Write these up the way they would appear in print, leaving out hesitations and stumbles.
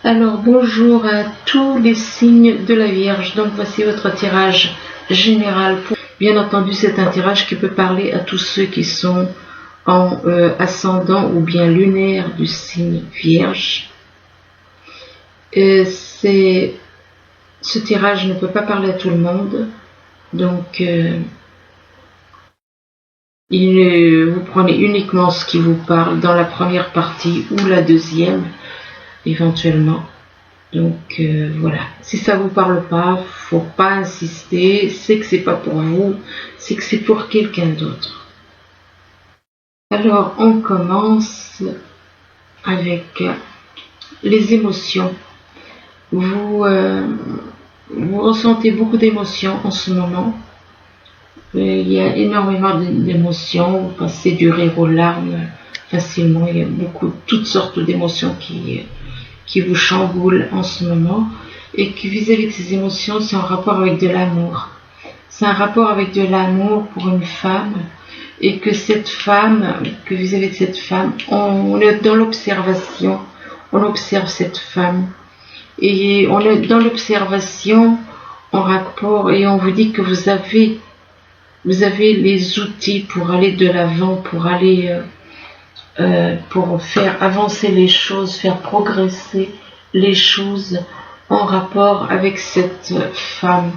Alors bonjour à tous les signes de la Vierge. Donc voici votre tirage général. Bien entendu, c'est un tirage qui peut parler à tous ceux qui sont en ascendant ou bien lunaire du signe Vierge. Ce tirage ne peut pas parler à tout le monde. Donc vous prenez uniquement ce qui vous parle dans la première partie ou la deuxième éventuellement. Donc voilà, si ça vous parle pas, faut pas insister, c'est que c'est pas pour vous, c'est que c'est pour quelqu'un d'autre. Alors on commence avec les émotions. Vous ressentez beaucoup d'émotions en ce moment. Il y a énormément d'émotions, vous passez du rire aux larmes facilement, il y a toutes sortes d'émotions qui vous chamboulent en ce moment, et que vis-à-vis de ces émotions, c'est en rapport avec de l'amour. C'est un rapport avec de l'amour pour une femme, et que vis-à-vis de cette femme, on est dans l'observation, on observe cette femme, et on est dans l'observation en rapport, et on vous dit que vous avez les outils pour aller de l'avant, pour faire avancer les choses, faire progresser les choses en rapport avec cette femme.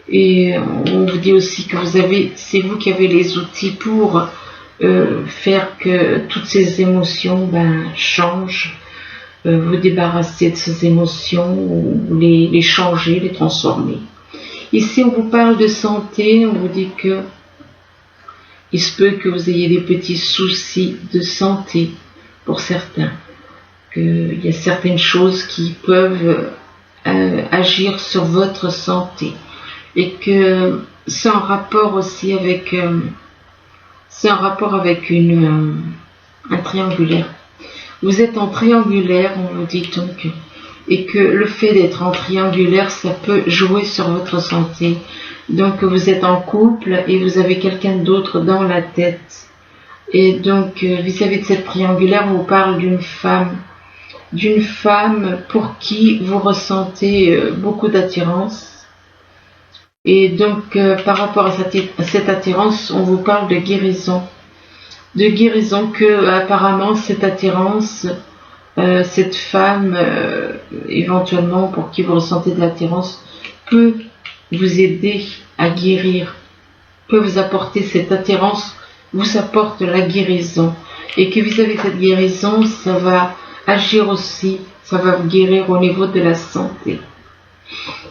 Et on vous dit aussi que c'est vous qui avez les outils pour faire que toutes ces émotions changent, vous débarrasser de ces émotions, ou les changer, les transformer. Ici on vous parle de santé, on vous dit que il se peut que vous ayez des petits soucis de santé pour certains, qu'il y a certaines choses qui peuvent agir sur votre santé, et que c'est en rapport aussi avec un triangulaire. Vous êtes en triangulaire, on vous dit donc, et que le fait d'être en triangulaire, ça peut jouer sur votre santé. Donc vous êtes en couple et vous avez quelqu'un d'autre dans la tête. Et donc vis-à-vis de cette triangulaire, on vous parle d'une femme pour qui vous ressentez beaucoup d'attirance. Et donc par rapport à cette attirance, on vous parle de guérison. De guérison que apparemment cette attirance, cette femme éventuellement pour qui vous ressentez de l'attirance peut vous aider à guérir, peut vous apporter cette attirance, vous apporte la guérison, et que vis-à-vis de cette guérison, ça va agir aussi, ça va vous guérir au niveau de la santé.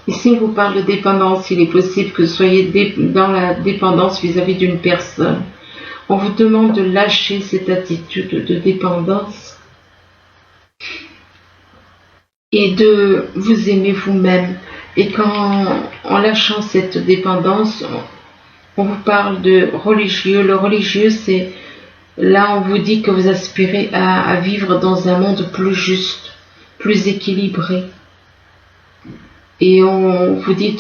Ici on vous parle de dépendance. Il est possible que vous soyez dans la dépendance vis-à-vis d'une personne. On vous demande de lâcher cette attitude de dépendance et de vous aimer vous-même. Et en lâchant cette dépendance, on vous parle de religieux. Le religieux, c'est là on vous dit que vous aspirez à vivre dans un monde plus juste, plus équilibré. Et on vous dit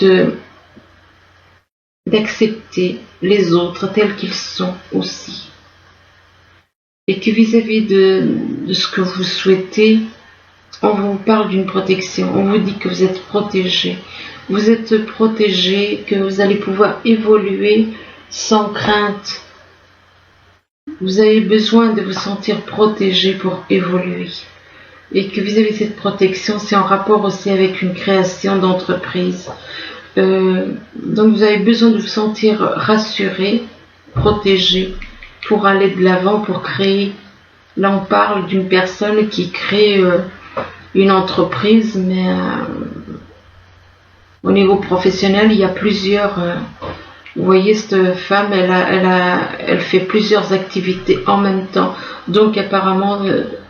d'accepter les autres tels qu'ils sont aussi. Et que vis-à-vis de ce que vous souhaitez, on vous parle d'une protection. On vous dit que vous êtes protégé. Vous êtes protégé, que vous allez pouvoir évoluer sans crainte. Vous avez besoin de vous sentir protégé pour évoluer. Et que vis-à-vis de cette protection, c'est en rapport aussi avec une création d'entreprise. Donc vous avez besoin de vous sentir rassuré, protégé, pour aller de l'avant, pour créer. Là on parle d'une personne qui crée une entreprise, mais au niveau professionnel, il y a plusieurs. Vous voyez, cette femme, elle fait plusieurs activités en même temps. Donc apparemment,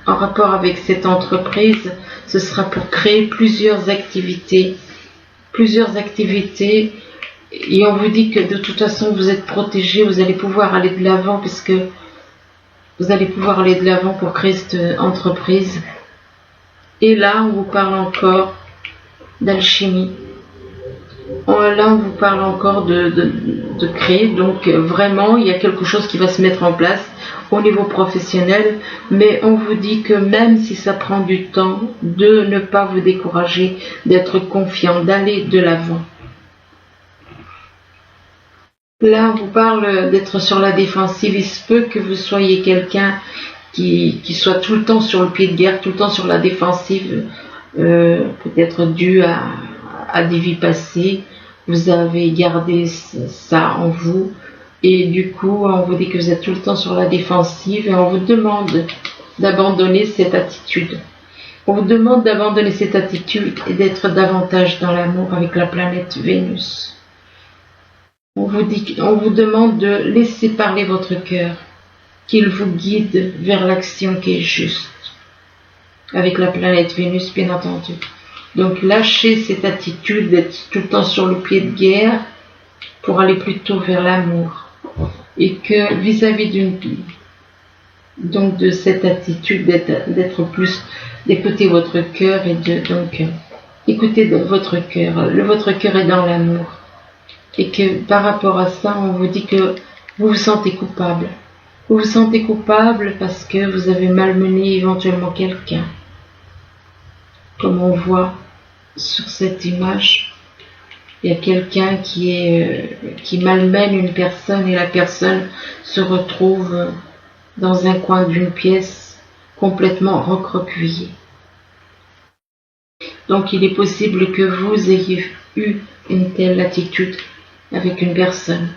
en rapport avec cette entreprise, ce sera pour créer plusieurs activités. Et on vous dit que de toute façon, vous êtes protégé, vous allez pouvoir aller de l'avant, puisque vous allez pouvoir aller de l'avant pour créer cette entreprise. Et là, on vous parle encore d'alchimie. Là, on vous parle encore de créer, donc vraiment, il y a quelque chose qui va se mettre en place au niveau professionnel, mais on vous dit que même si ça prend du temps, de ne pas vous décourager, d'être confiant, d'aller de l'avant. Là, on vous parle d'être sur la défensive. Il se peut que vous soyez quelqu'un qui soit tout le temps sur le pied de guerre, tout le temps sur la défensive, peut-être dû à des vies passées. Vous avez gardé ça en vous et du coup, on vous dit que vous êtes tout le temps sur la défensive et on vous demande d'abandonner cette attitude. On vous demande d'abandonner cette attitude et d'être davantage dans l'amour avec la planète Vénus. On vous demande de laisser parler votre cœur, qu'il vous guide vers l'action qui est juste, avec la planète Vénus bien entendu. Donc lâchez cette attitude d'être tout le temps sur le pied de guerre pour aller plutôt vers l'amour. Et que vis-à-vis donc de cette attitude d'être plus, d'écouter votre cœur et écouter votre cœur. Votre cœur est dans l'amour. Et que par rapport à ça, on vous dit que vous vous sentez coupable. Vous vous sentez coupable parce que vous avez malmené éventuellement quelqu'un. Comme on voit sur cette image, il y a quelqu'un qui malmène une personne et la personne se retrouve dans un coin d'une pièce complètement recroquevillée. Donc il est possible que vous ayez eu une telle attitude avec une personne.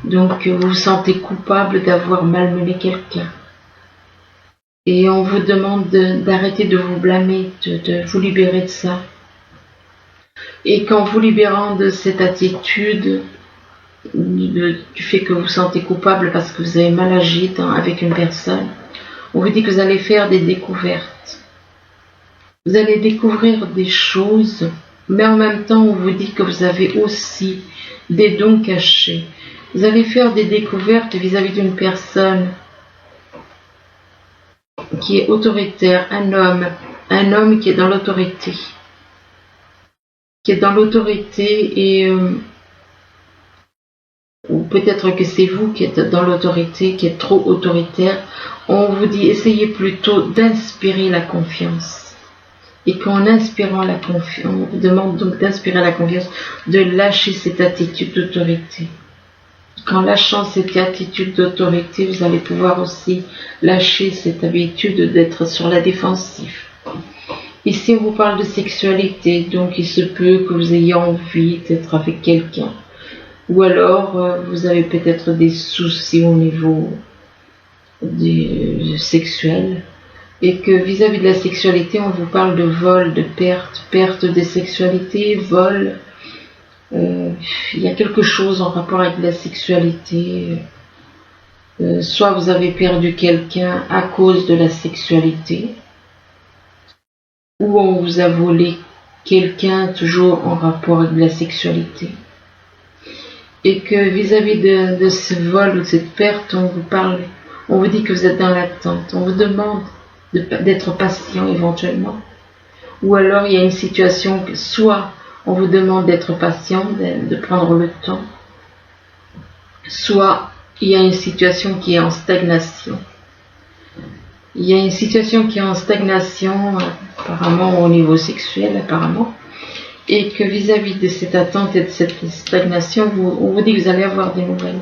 Donc vous vous sentez coupable d'avoir malmené quelqu'un. Et on vous demande d'arrêter de vous blâmer, de vous libérer de ça. Et qu'en vous libérant de cette attitude, du fait que vous vous sentez coupable parce que vous avez mal agi avec une personne, on vous dit que vous allez faire des découvertes. Vous allez découvrir des choses, mais en même temps on vous dit que vous avez aussi des dons cachés. Vous allez faire des découvertes vis-à-vis d'une personne qui est autoritaire, un homme qui est dans l'autorité. Qui est dans l'autorité et ou peut-être que c'est vous qui êtes dans l'autorité, qui êtes trop autoritaire. On vous dit essayez plutôt d'inspirer la confiance. Et qu'en inspirant la confiance, on vous demande donc d'inspirer la confiance, de lâcher cette attitude d'autorité. Qu'en lâchant cette attitude d'autorité, vous allez pouvoir aussi lâcher cette habitude d'être sur la défensive. Ici, on vous parle de sexualité, donc il se peut que vous ayez envie d'être avec quelqu'un. Ou alors, vous avez peut-être des soucis au niveau sexuel. Et que vis-à-vis de la sexualité, on vous parle de vol, de perte de sexualité, vol. Il y a quelque chose en rapport avec la sexualité. Soit vous avez perdu quelqu'un à cause de la sexualité, ou on vous a volé quelqu'un toujours en rapport avec la sexualité. Et que vis-à-vis de ce vol ou de cette perte, on vous dit que vous êtes dans l'attente. On vous demande d'être patient éventuellement. Ou alors il y a une situation que soit on vous demande d'être patient, de prendre le temps, soit il y a une situation qui est en stagnation. Il y a une situation qui est en stagnation, apparemment au niveau sexuel, apparemment, et que vis-à-vis de cette attente et de cette stagnation, on vous dit que vous allez avoir des nouvelles.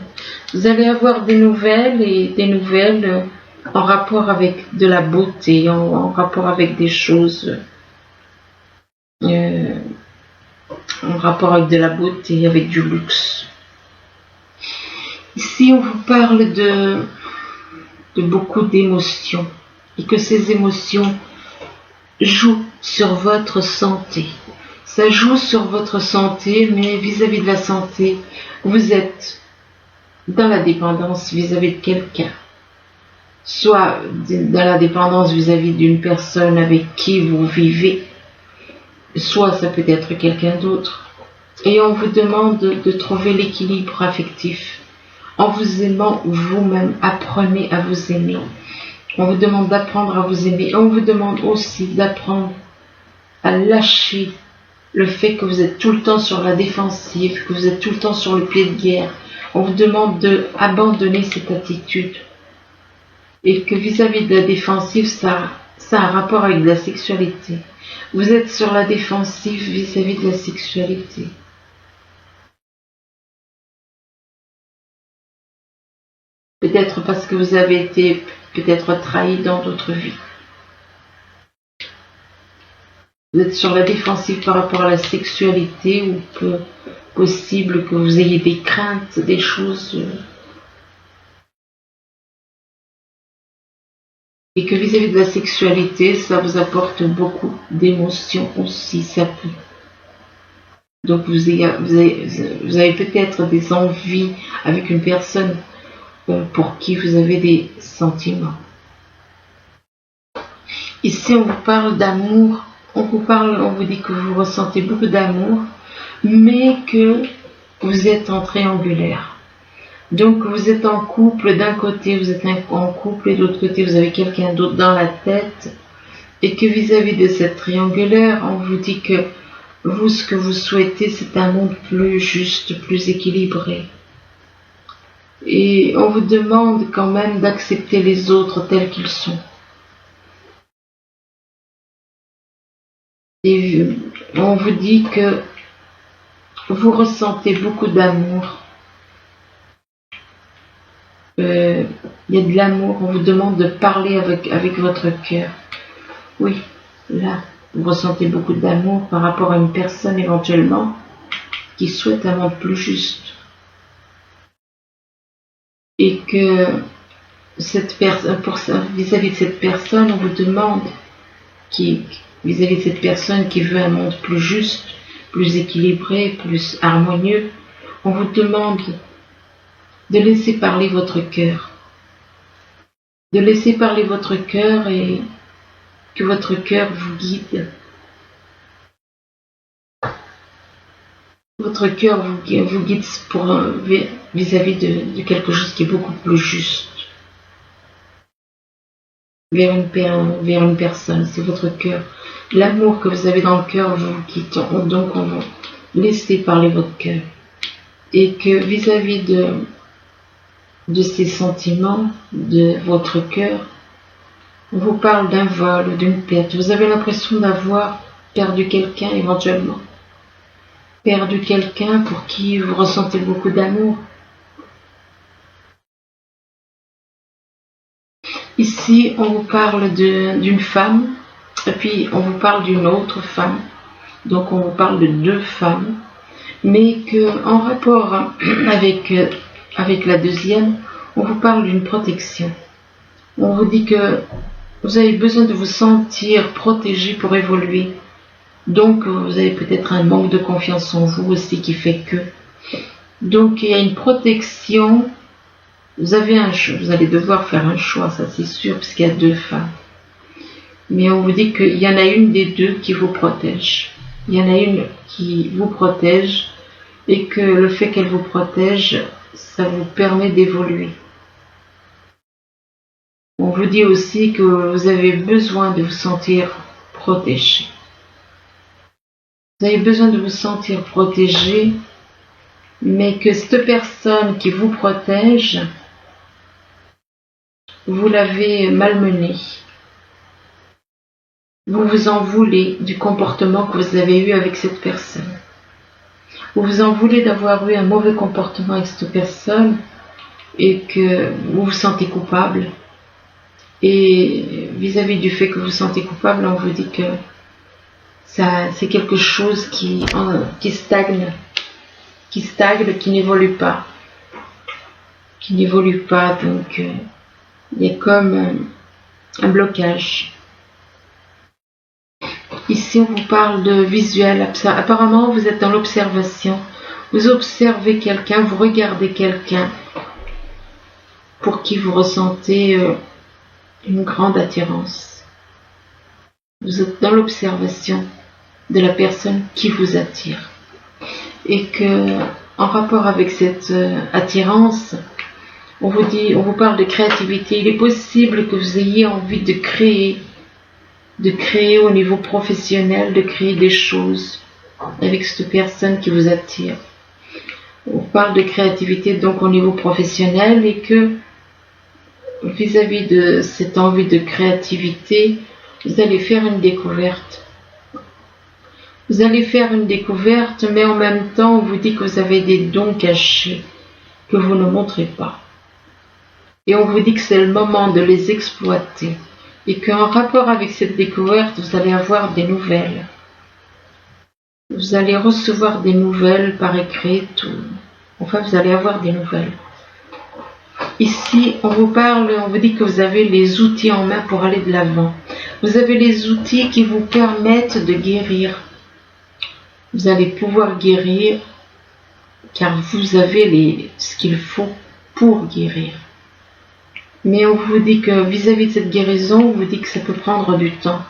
Vous allez avoir des nouvelles et des nouvelles en rapport avec de la beauté, en rapport avec des choses, en rapport avec de la beauté, avec du luxe. Ici, on vous parle de beaucoup d'émotions et que ces émotions jouent sur votre santé. Ça joue sur votre santé, mais vis-à-vis de la santé, vous êtes dans la dépendance vis-à-vis de quelqu'un. Soit dans la dépendance vis-à-vis d'une personne avec qui vous vivez, soit ça peut être quelqu'un d'autre. Et on vous demande de trouver l'équilibre affectif. En vous aimant vous-même, apprenez à vous aimer. On vous demande d'apprendre à vous aimer. On vous demande aussi d'apprendre à lâcher le fait que vous êtes tout le temps sur la défensive, que vous êtes tout le temps sur le pied de guerre. On vous demande d'abandonner cette attitude. Et que vis-à-vis de la défensive, ça a un rapport avec la sexualité. Vous êtes sur la défensive vis-à-vis de la sexualité. Peut-être parce que vous avez été peut-être trahi dans d'autres vies. Vous êtes sur la défensive par rapport à la sexualité ou possible que vous ayez des craintes, des choses. Et que vis-à-vis de la sexualité, ça vous apporte beaucoup d'émotions aussi, ça peut. Donc vous avez peut-être des envies avec une personne pour qui vous avez des sentiments. Ici, on vous parle d'amour, on vous dit que vous ressentez beaucoup d'amour, mais que vous êtes en triangulaire. Donc vous êtes en couple, d'un côté vous êtes en couple et de l'autre côté vous avez quelqu'un d'autre dans la tête, et que vis-à-vis de cette triangulaire, on vous dit que vous, ce que vous souhaitez, c'est un monde plus juste, plus équilibré. Et on vous demande quand même d'accepter les autres tels qu'ils sont. Et on vous dit que vous ressentez beaucoup d'amour. Il y a de l'amour, on vous demande de parler avec votre cœur. Oui, là, vous ressentez beaucoup d'amour par rapport à une personne éventuellement qui souhaite un monde plus juste. Et que vis-à-vis de cette personne, on vous demande vis-à-vis de cette personne qui veut un monde plus juste, plus équilibré, plus harmonieux, on vous demande de laisser parler votre cœur. De laisser parler votre cœur et que votre cœur vous guide. Votre cœur vous guide vis-à-vis de quelque chose qui est beaucoup plus juste. Vers une personne, c'est votre cœur. L'amour que vous avez dans le cœur vous guide. Donc on va laisser parler votre cœur. Et que vis-à-vis de ces sentiments, de votre cœur, on vous parle d'un vol, d'une perte. Vous avez l'impression d'avoir perdu quelqu'un éventuellement. Perdu quelqu'un pour qui vous ressentez beaucoup d'amour. Ici, on vous parle d'une femme, et puis on vous parle d'une autre femme. Donc on vous parle de deux femmes, mais en rapport avec la deuxième, on vous parle d'une protection. On vous dit que vous avez besoin de vous sentir protégé pour évoluer. Donc vous avez peut-être un manque de confiance en vous aussi qui fait que. Donc il y a une protection. Vous allez devoir faire un choix, ça c'est sûr, puisqu'il y a deux femmes. Mais on vous dit qu'il y en a une des deux qui vous protège. Il y en a une qui vous protège et que le fait qu'elle vous protège, ça vous permet d'évoluer. On vous dit aussi que vous avez besoin de vous sentir protégé. Vous avez besoin de vous sentir protégé, mais que cette personne qui vous protège, vous l'avez malmenée. Vous vous en voulez du comportement que vous avez eu avec cette personne. Vous vous en voulez d'avoir eu un mauvais comportement avec cette personne et que vous vous sentez coupable. Et vis-à-vis du fait que vous vous sentez coupable, on vous dit que c'est quelque chose qui stagne, qui n'évolue pas. Donc il y a comme un blocage. Ici, on vous parle de visuel. Apparemment, vous êtes dans l'observation. Vous observez quelqu'un, vous regardez quelqu'un pour qui vous ressentez une grande attirance. Vous êtes dans l'observation de la personne qui vous attire. Et que, en rapport avec cette attirance, on vous parle de créativité. Il est possible que vous ayez envie de créer au niveau professionnel, de créer des choses, avec cette personne qui vous attire. On parle de créativité donc au niveau professionnel et que vis-à-vis de cette envie de créativité, vous allez faire une découverte. Vous allez faire une découverte, mais en même temps, on vous dit que vous avez des dons cachés que vous ne montrez pas. Et on vous dit que c'est le moment de les exploiter. Et qu'en rapport avec cette découverte, vous allez avoir des nouvelles. Vous allez recevoir des nouvelles par écrit, tout. Enfin, vous allez avoir des nouvelles. Ici, on vous dit que vous avez les outils en main pour aller de l'avant. Vous avez les outils qui vous permettent de guérir. Vous allez pouvoir guérir car vous avez ce qu'il faut pour guérir. Mais on vous dit que vis-à-vis de cette guérison, on vous dit que ça peut prendre du temps.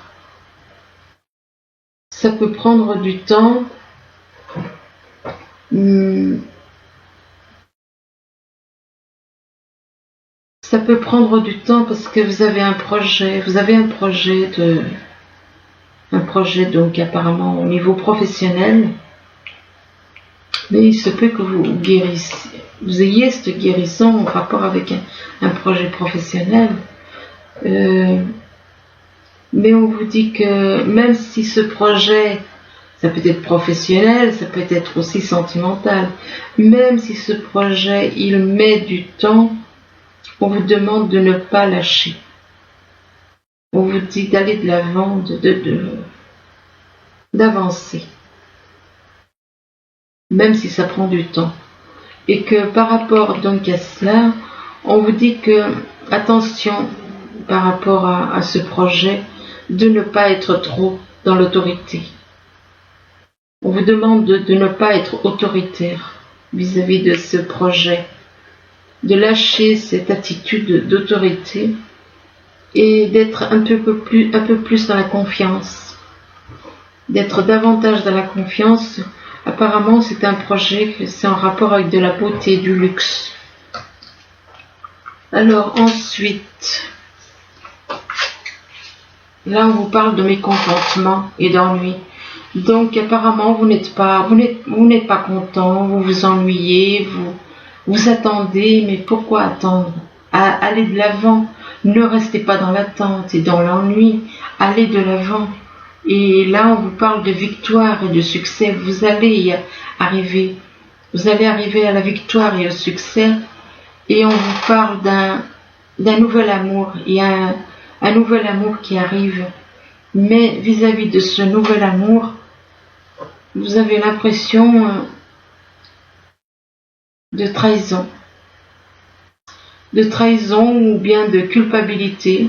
Ça peut prendre du temps. Ça peut prendre du temps parce que vous avez un projet. Vous avez un projet donc apparemment au niveau professionnel. Mais il se peut que vous guérissiez. Vous ayez cette guérison en rapport avec un projet professionnel. Mais on vous dit que même si ce projet, ça peut être professionnel, ça peut être aussi sentimental, même si ce projet, il met du temps, on vous demande de ne pas lâcher. On vous dit d'aller de l'avant, d'avancer. Même si ça prend du temps. Et que par rapport donc à cela, on vous dit que, attention, par rapport à ce projet, de ne pas être trop dans l'autorité. On vous demande de ne pas être autoritaire vis-à-vis de ce projet, de lâcher cette attitude d'autorité et d'être un peu plus dans la confiance, d'être davantage dans la confiance. Apparemment, c'est un projet, c'est en rapport avec de la beauté, du luxe. Alors ensuite, là on vous parle de mécontentement et d'ennui. Donc apparemment, vous n'êtes pas content, vous vous ennuyez, vous attendez, mais pourquoi attendre? Allez de l'avant, ne restez pas dans l'attente et dans l'ennui, allez de l'avant. Et là, on vous parle de victoire et de succès. Vous allez arriver à la victoire et au succès. Et on vous parle d'un nouvel amour. Il y a un nouvel amour qui arrive. Mais vis-à-vis de ce nouvel amour, vous avez l'impression de trahison. De trahison ou bien de culpabilité.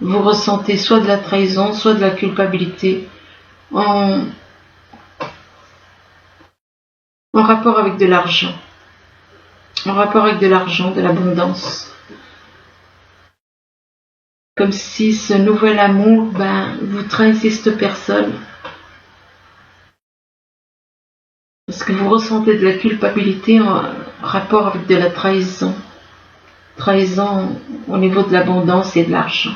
Vous ressentez soit de la trahison, soit de la culpabilité en rapport avec de l'argent. En rapport avec de l'argent, de l'abondance. Comme si ce nouvel amour, vous trahissez cette personne. Parce que vous ressentez de la culpabilité en rapport avec de la trahison. Trahison au niveau de l'abondance et de l'argent.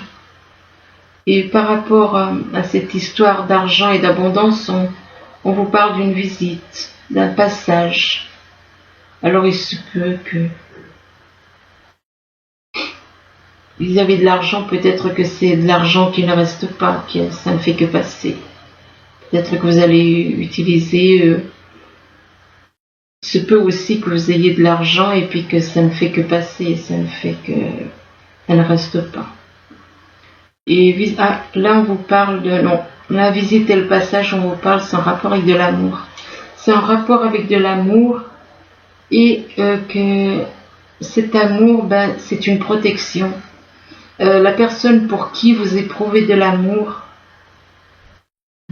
Et par rapport à cette histoire d'argent et d'abondance, on vous parle d'une visite, d'un passage. Alors il se peut que vis-à-vis de l'argent, peut-être que c'est de l'argent qui ne reste pas, que ça ne fait que passer. Peut-être que vous allez utiliser. Il se peut aussi que vous ayez de l'argent et puis que ça ne fait que passer, ça ne reste pas. Et là, on vous parle la visite et le passage, on vous parle, c'est en rapport avec de l'amour. C'est en rapport avec de l'amour et que cet amour, c'est une protection. La personne pour qui vous éprouvez de l'amour,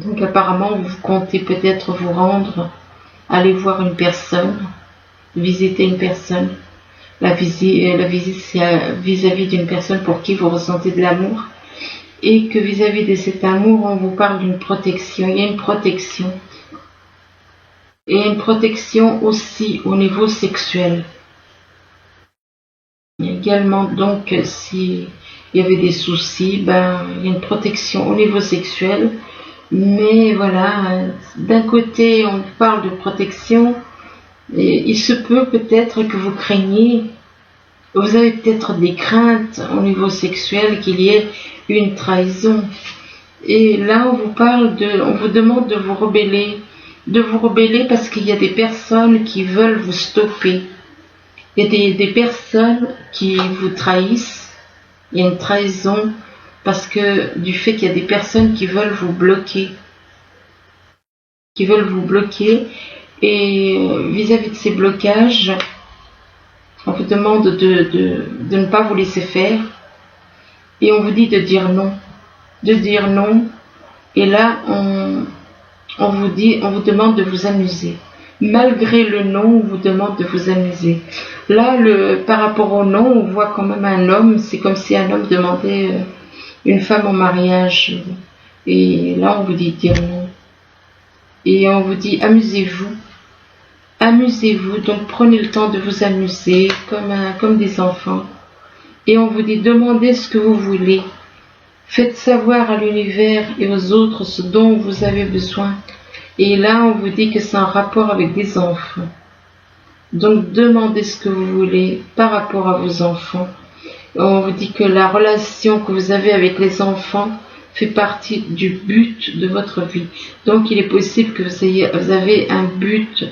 donc apparemment, vous comptez peut-être vous rendre, aller voir une personne, visiter une personne. La visite, c'est vis-à-vis d'une personne pour qui vous ressentez de l'amour. Et que vis-à-vis de cet amour, on vous parle d'une protection. Il y a une protection. Et une protection aussi au niveau sexuel. Il y a également, donc, s'il y avait des soucis, il y a une protection au niveau sexuel. Mais voilà, d'un côté on parle de protection, et il se peut peut-être que vous craignez, vous avez peut-être des craintes au niveau sexuel qu'il y ait une trahison. Et là on vous demande de vous rebeller parce qu'il y a des personnes qui veulent vous stopper. Il y a des personnes qui vous trahissent, il y a une trahison parce que du fait qu'il y a des personnes qui veulent vous bloquer. Et vis-à-vis de ces blocages, on vous demande de ne pas vous laisser faire et on vous dit de dire non. Et là on vous demande de vous amuser. Malgré le non, on vous demande de vous amuser. Là, par rapport au non, on voit quand même un homme, c'est comme si un homme demandait une femme en mariage. Et là, on vous dit de dire non. Et on vous dit amusez-vous. Amusez-vous, donc prenez le temps de vous amuser comme des enfants. Et on vous dit demandez ce que vous voulez. Faites savoir à l'univers et aux autres ce dont vous avez besoin. Et là, on vous dit que c'est en rapport avec des enfants. Donc, demandez ce que vous voulez par rapport à vos enfants. On vous dit que la relation que vous avez avec les enfants fait partie du but de votre vie. Donc, il est possible que vous avez un but,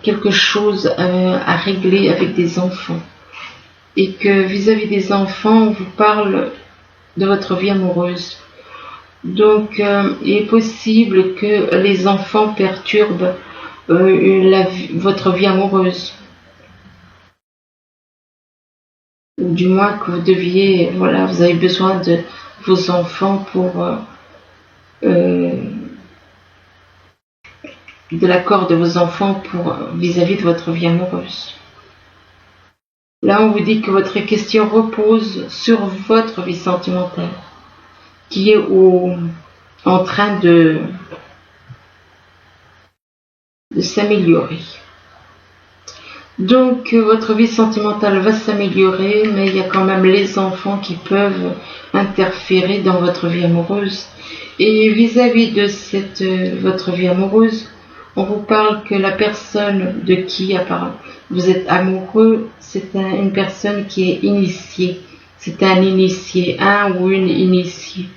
quelque chose à régler avec des enfants. Et que vis-à-vis des enfants, on vous parle de votre vie amoureuse. Donc, il est possible que les enfants perturbent votre vie amoureuse. Ou du moins que vous avez besoin de vos enfants pour de l'accord de vos enfants pour vis-à-vis de votre vie amoureuse. Là, on vous dit que votre question repose sur votre vie sentimentale, qui est en train de s'améliorer. Donc, votre vie sentimentale va s'améliorer, mais il y a quand même les enfants qui peuvent interférer dans votre vie amoureuse. Et vis-à-vis de votre vie amoureuse, on vous parle que la personne de qui vous êtes amoureux, c'est une personne qui est initiée. C'est un initié, un ou une initiée.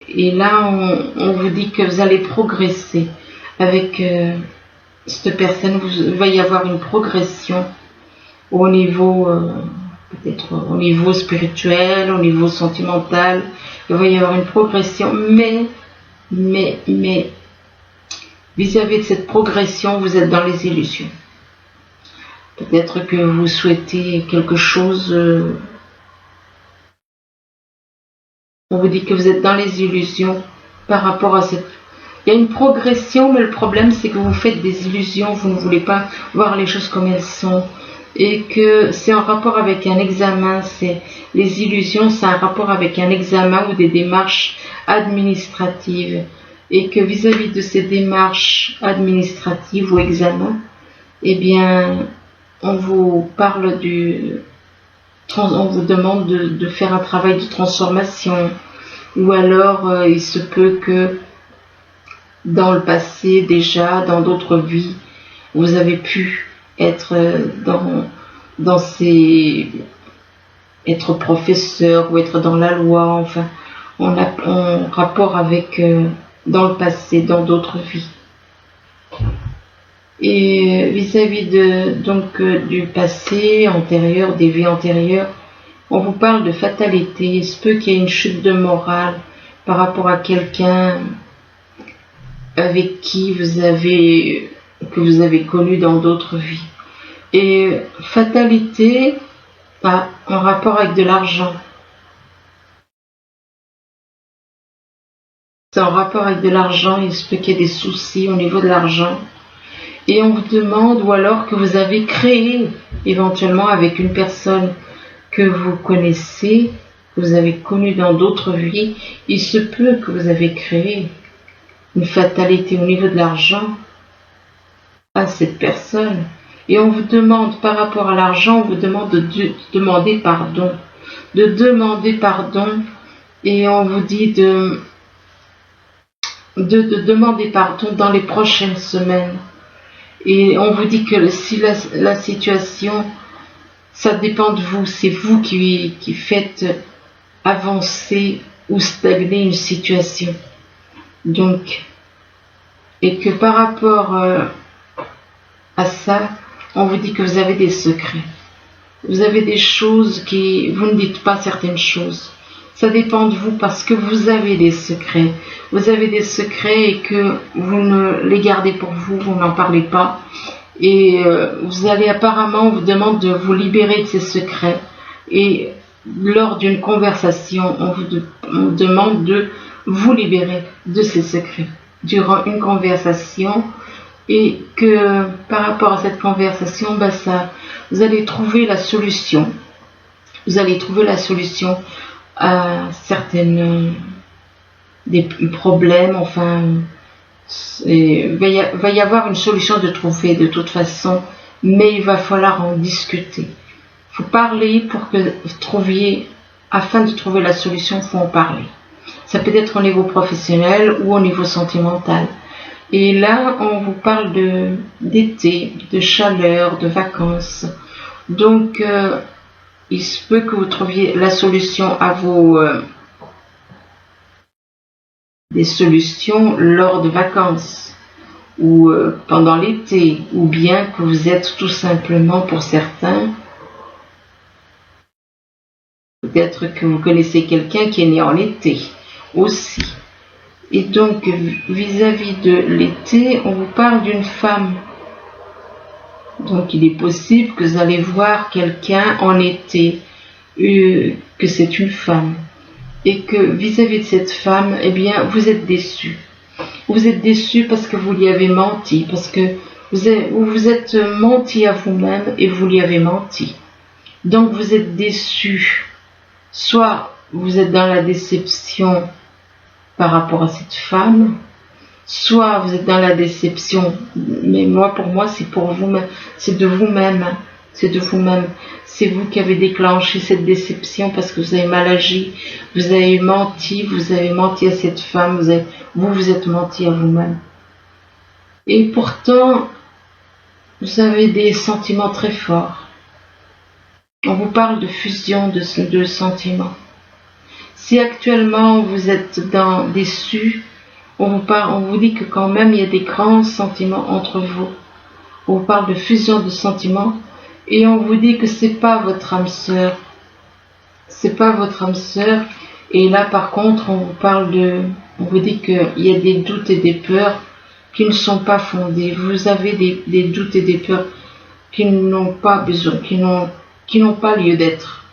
Et là, on vous dit que vous allez progresser avec cette personne. Il va y avoir une progression au niveau, peut-être au niveau spirituel, au niveau sentimental. Il va y avoir une progression, mais vis-à-vis de cette progression, vous êtes dans les illusions. Peut-être que vous souhaitez quelque chose. On vous dit que vous êtes dans les illusions par rapport à cette... Il y a une progression, mais le problème c'est que vous faites des illusions, vous ne voulez pas voir les choses comme elles sont. Et que c'est en rapport avec un examen, les illusions, c'est un rapport avec un examen ou des démarches administratives. Et que vis-à-vis de ces démarches administratives ou examens, eh bien, on vous parle on vous demande de faire un travail de transformation, ou alors il se peut que dans le passé déjà, dans d'autres vies, vous avez pu être être professeur ou être dans la loi, enfin, en rapport avec dans le passé, dans d'autres vies. Et vis-à-vis du passé antérieur, des vies antérieures, on vous parle de fatalité. Il se peut qu'il y ait une chute de morale par rapport à quelqu'un avec qui que vous avez connu dans d'autres vies. Et fatalité en rapport avec de l'argent. C'est en rapport avec de l'argent, il se peut qu'il y ait des soucis au niveau de l'argent. Et on vous demande, ou alors que vous avez créé éventuellement avec une personne que vous connaissez, que vous avez connue dans d'autres vies, il se peut que vous avez créé une fatalité au niveau de l'argent à cette personne. Et on vous demande, par rapport à l'argent, on vous demande de demander pardon. De demander pardon Et on vous dit de demander pardon dans les prochaines semaines. Et on vous dit que si la situation, ça dépend de vous, c'est vous qui faites avancer ou stagner une situation. Donc, et que par rapport à ça, on vous dit que vous avez des secrets. Vous avez des choses vous ne dites pas certaines choses. Ça dépend de vous parce que vous avez des secrets. Vous avez des secrets et que vous ne les gardez pour vous, vous n'en parlez pas. Et vous allez apparemment, on vous demande de vous libérer de ces secrets. Et lors d'une conversation, on vous demande de vous libérer de ces secrets durant une conversation. Et que par rapport à cette conversation, vous allez trouver la solution. Vous allez trouver la solution à des problèmes, enfin, il va y avoir une solution de trouver de toute façon, mais il va falloir en discuter. Il faut parler pour que vous trouviez, afin de trouver la solution, il faut en parler. Ça peut être au niveau professionnel ou au niveau sentimental. Et là, on vous parle d'été, de chaleur, de vacances. Donc, il se peut que vous trouviez la solution à des solutions lors de vacances ou pendant l'été, ou bien que vous êtes tout simplement, pour certains, peut-être que vous connaissez quelqu'un qui est né en été aussi. Et donc, vis-à-vis de l'été, on vous parle d'une femme. Donc, il est possible que vous allez voir quelqu'un en été, que c'est une femme. Et que vis-à-vis de cette femme, eh bien, vous êtes déçu. Vous êtes déçu parce que vous lui avez menti, parce que vous êtes menti à vous-même et vous lui avez menti. Donc, vous êtes déçu. Soit vous êtes dans la déception par rapport à cette femme, soit vous êtes dans la déception, mais pour moi, c'est pour vous-même, c'est de vous-même, c'est vous qui avez déclenché cette déception parce que vous avez mal agi, vous avez menti à cette femme, vous êtes menti à vous-même. Et pourtant, vous avez des sentiments très forts. On vous parle de fusion de sentiments. Si actuellement vous êtes déçu, on vous dit que quand même il y a des grands sentiments entre vous. On vous parle de fusion de sentiments et on vous dit que c'est pas votre âme sœur. C'est pas votre âme sœur. Et là par contre on vous dit qu'il y a des doutes et des peurs qui ne sont pas fondés. Vous avez des doutes et des peurs qui n'ont pas besoin, qui n'ont pas lieu d'être.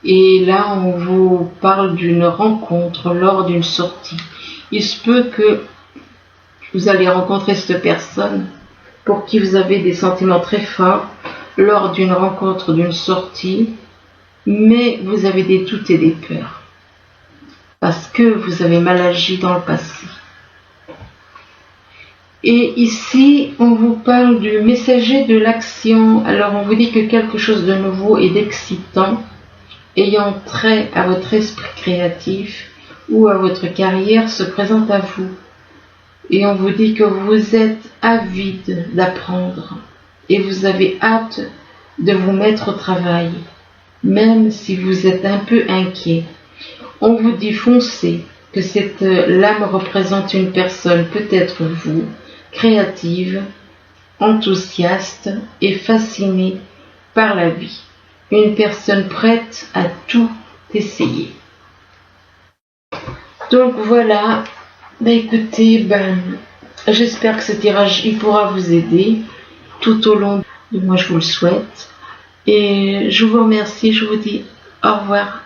Et là, on vous parle d'une rencontre lors d'une sortie. Il se peut que vous allez rencontrer cette personne pour qui vous avez des sentiments très forts lors d'une rencontre, d'une sortie, mais vous avez des doutes et des peurs parce que vous avez mal agi dans le passé. Et ici, on vous parle du messager de l'action. Alors, on vous dit que quelque chose de nouveau et d'excitant, ayant trait à votre esprit créatif ou à votre carrière, se présente à vous. Et on vous dit que vous êtes avide d'apprendre et vous avez hâte de vous mettre au travail, même si vous êtes un peu inquiet. On vous dit foncez, que cette lame représente une personne, peut-être vous, créative, enthousiaste et fascinée par la vie. Une personne prête à tout essayer. Donc voilà, écoutez, j'espère que ce tirage il pourra vous aider tout au long de moi, je vous le souhaite. Et je vous remercie, je vous dis au revoir.